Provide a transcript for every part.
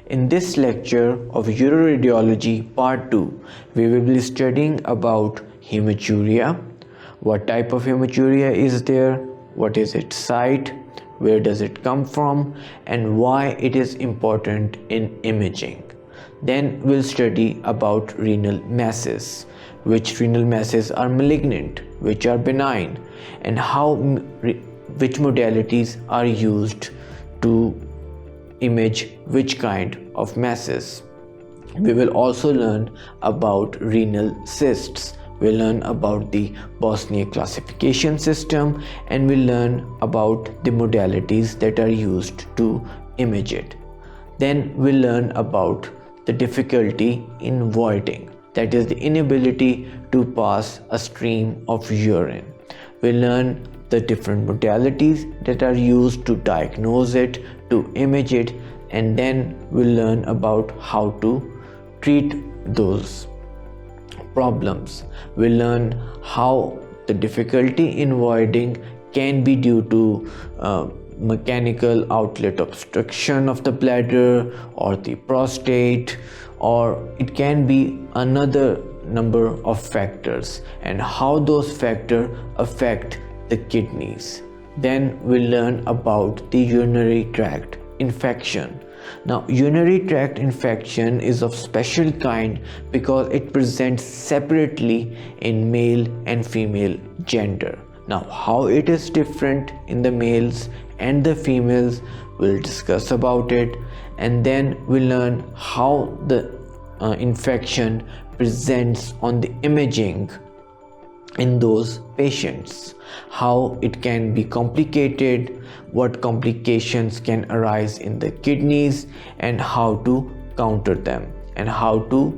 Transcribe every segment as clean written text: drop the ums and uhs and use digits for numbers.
In this lecture of Uroradiology Part 2, we will be studying about hematuria, what type of hematuria is there, what is its site, where does it come from, and why it is important in imaging. Then we'll study about renal masses, which renal masses are malignant, which are benign, and which modalities are used to image which kind of masses. We will also learn about renal cysts. We'll learn about the Bosniak classification system, and we'll learn about the modalities that are used to image it. Then we'll learn about the difficulty in voiding, that is the inability to pass a stream of urine. We'll learn the different modalities that are used to diagnose it, to image it, and then we'll learn about how to treat those problems. We'll learn how the difficulty in voiding can be due to mechanical outlet obstruction of the bladder or the prostate, or it can be another number of factors, and how those factors affect the kidneys. Then we'll learn about the urinary tract infection. Now, urinary tract infection is of special kind because it presents separately in male and female gender. Now, how it is different in the males and the females, we'll discuss about it, and then we'll learn how the infection presents on the imaging in those patients, how it can be complicated, what complications can arise in the kidneys, and how to counter them, and how to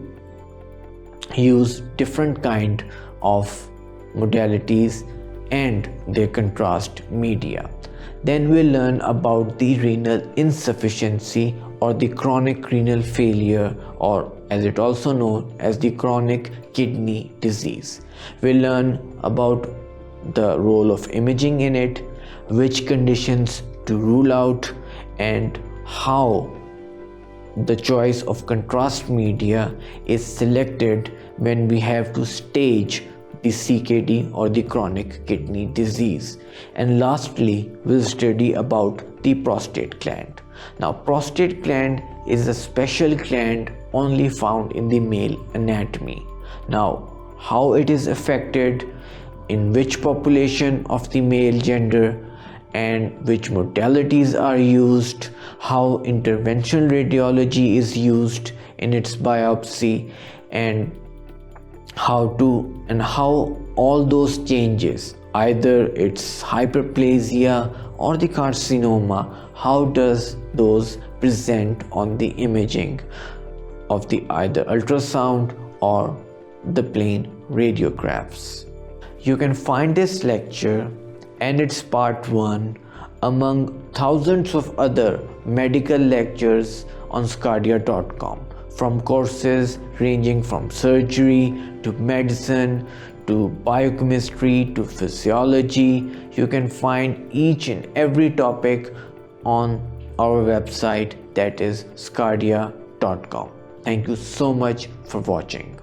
use different kind of modalities and their contrast media. Then we'll learn about the renal insufficiency or the chronic renal failure, or as it also known as the chronic kidney disease. We'll learn about the role of imaging in it, which conditions to rule out, and how the choice of contrast media is selected when we have to stage the CKD or the chronic kidney disease. And lastly, we'll study about the prostate gland. Now, prostate gland is a special gland only found in the male anatomy. Now, how it is affected, in which population of the male gender, and which modalities are used, how interventional radiology is used in its biopsy, and how all those changes, either it's hyperplasia or the carcinoma, how does those present on the imaging of the either ultrasound or the plain radiographs. You can find this lecture and its part 1 among thousands of other medical lectures on sqadia.com, from courses ranging from surgery to medicine to biochemistry to physiology. You can find each and every topic on our website, that is sqadia.com. Thank you so much for watching.